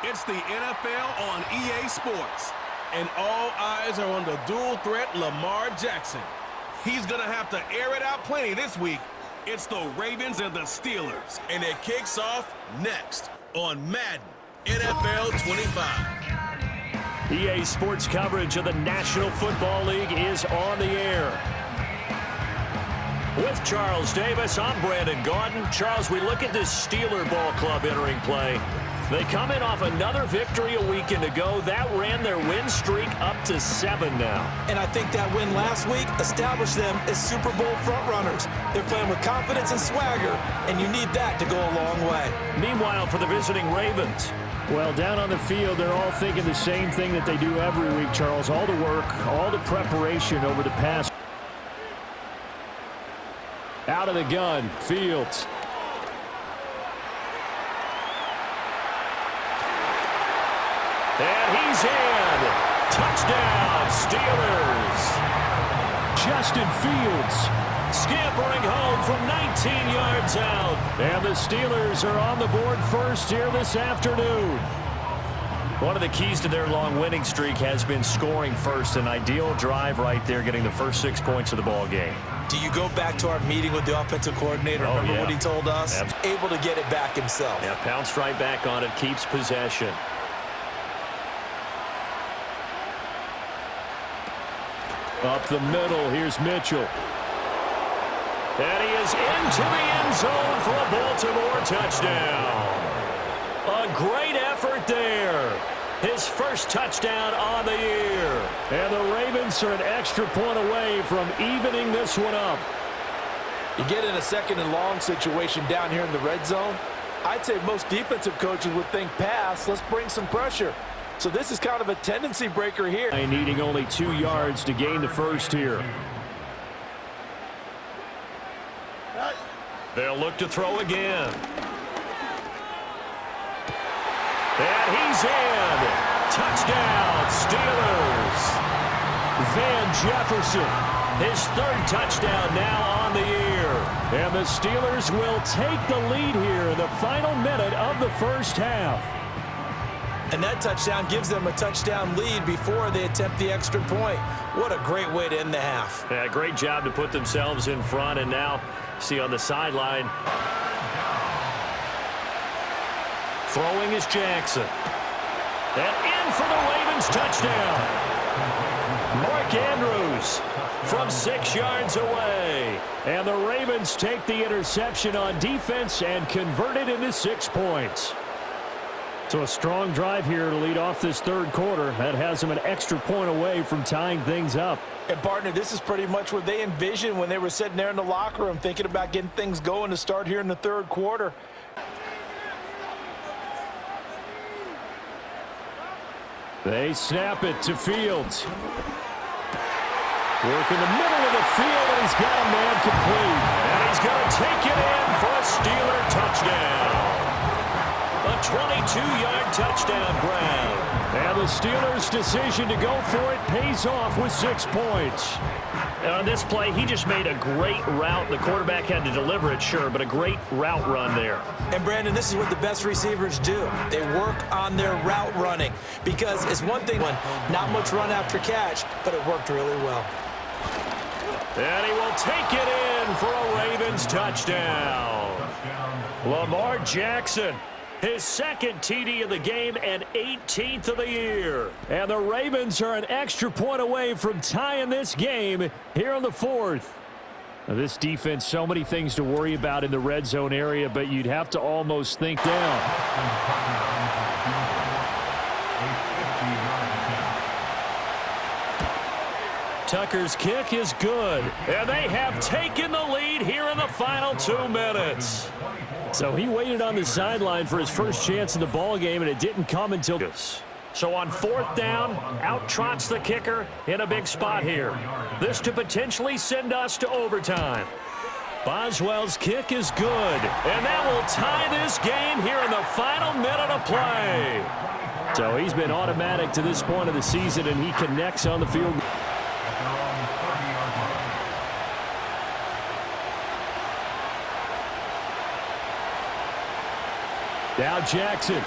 It's the NFL on EA Sports. And all eyes are on the dual threat Lamar Jackson. He's going to have to air it out plenty this week. It's the Ravens and the Steelers. And it kicks off next on Madden NFL 25. EA Sports coverage of the National Football League is on the air. With Charles Davis, I'm Brandon Gaudin. Charles, we look at this Steeler ball club entering play. They come in off another victory a weekend ago. That ran their win streak up to 7 now. And I think that win last week established them as Super Bowl frontrunners. They're playing with confidence and swagger, and you need that to go a long way. Meanwhile, for the visiting Ravens. Well, down on the field, they're all thinking the same thing that they do every week, Charles. All the work, all the preparation over the past. Out of the gun, Fields. And he's in. Touchdown, Steelers. Justin Fields scampering home from 19 yards out. And the Steelers are on the board first here this afternoon. One of the keys to their long winning streak has been scoring first. An ideal drive right there, getting the first 6 points of the ball game. Do you go back to our meeting with the offensive coordinator? Remember what he told us? Able to get it back himself. Yeah, pounced right back on it, keeps possession. Up the middle, here's Mitchell. And he is into the end zone for a Baltimore touchdown. A great effort there. His first touchdown on the year. And the Ravens are an extra point away from evening this one up. You get in a second and long situation down here in the red zone. I'd say most defensive coaches would think pass. Let's bring some pressure. So this is kind of a tendency breaker here. Needing only 2 yards to gain the first here. They'll look to throw again. And he's in. Touchdown, Steelers. Van Jefferson. His third touchdown now on the year. And the Steelers will take the lead here in the final minute of the first half. And that touchdown gives them a touchdown lead before they attempt the extra point. What a great way to end the half. Yeah, great job to put themselves in front, and now see on the sideline. Throwing is Jackson. And in for the Ravens touchdown. Mark Andrews from 6 yards away. And the Ravens take the interception on defense and convert it into 6 points. So a strong drive here to lead off this third quarter. That has them an extra point away from tying things up. And, partner, this is pretty much what they envisioned when they were sitting there in the locker room thinking about getting things going to start here in the third quarter. They snap it to Fields. Work in the middle of the field, and he's got a man complete. And he's going to take it in for a Steeler touchdown. A 22-yard touchdown grab. And the Steelers' decision to go for it pays off with 6 points. And on this play, he just made a great route. The quarterback had to deliver it, sure, but a great route run there. And, Brandon, this is what the best receivers do. They work on their route running because it's one thing when not much run after catch, but it worked really well. And he will take it in for a Ravens touchdown. Lamar Jackson. His second TD of the game and 18th of the year. And the Ravens are an extra point away from tying this game here in the fourth. Now, this defense, so many things to worry about in the red zone area, but you'd have to almost think down. Tucker's kick is good. And they have taken the lead here in the final 2 minutes. So he waited on the sideline for his first chance in the ball game, and it didn't come until. So on fourth down, out trots the kicker in a big spot here. This to potentially send us to overtime. Boswell's kick is good. And that will tie this game here in the final minute of play. So he's been automatic to this point of the season, and he connects on the field. Now Jackson.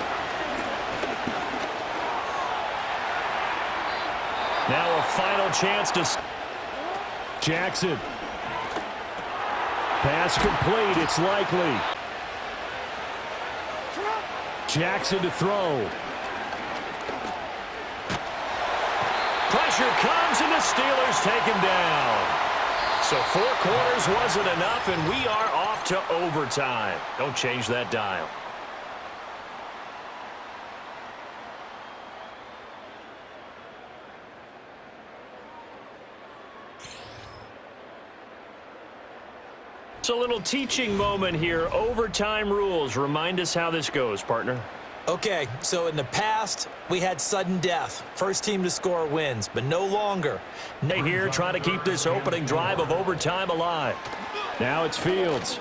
Now a final chance to... Jackson. Pass complete. It's likely. Jackson to throw. Pressure comes, and the Steelers take him down. So 4 quarters wasn't enough, and we are off to overtime. Don't change that dial. It's a little teaching moment here. Overtime rules. Remind us how this goes, partner. Okay, so in the past, we had sudden death. First team to score wins, but no longer. They here trying to keep this opening drive of overtime alive. Now it's Fields.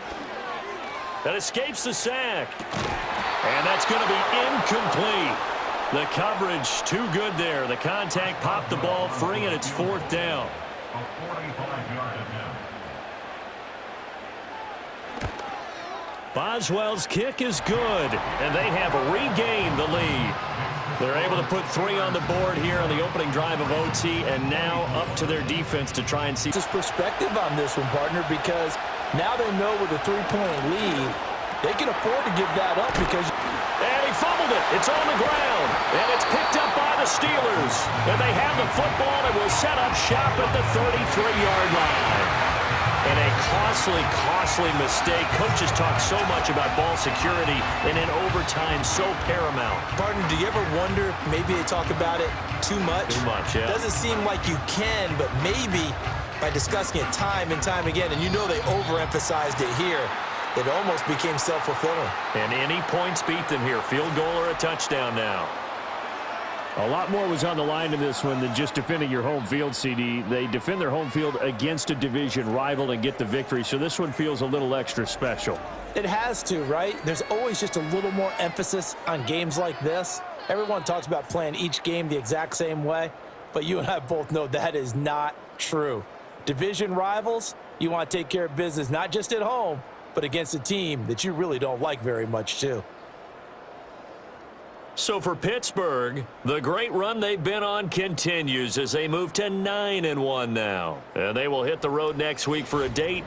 That escapes the sack. And that's going to be incomplete. The coverage too good there. The contact popped the ball free, and it's 4th down. A 45-yard attempt. Boswell's kick is good, and they have regained the lead. They're able to put 3 on the board here on the opening drive of OT, and now up to their defense to try and see. Just perspective on this one, partner, because now they know with a 3-point lead, they can afford to give that up because... And he fumbled it. It's on the ground, and it's picked up by the Steelers. And they have the football and will set up shop at the 33-yard line. And a costly mistake. Coaches talk so much about ball security, and in overtime, so paramount. Partner, do you ever wonder if maybe they talk about it too much? Too much, yeah. Doesn't seem like you can, but maybe by discussing it time and time again, and you know they overemphasized it here, it almost became self-fulfilling. And any points beat them here. Field goal or a touchdown now. A lot more was on the line in this one than just defending your home field, CD. They defend their home field against a division rival and get the victory, so this one feels a little extra special. It has to, right? There's always just a little more emphasis on games like this. Everyone talks about playing each game the exact same way, but you and I both know that is not true. Division rivals, you want to take care of business not just at home, but against a team that you really don't like very much, too. So for Pittsburgh, the great run they've been on continues as they move to 9-1 now. And they will hit the road next week for a date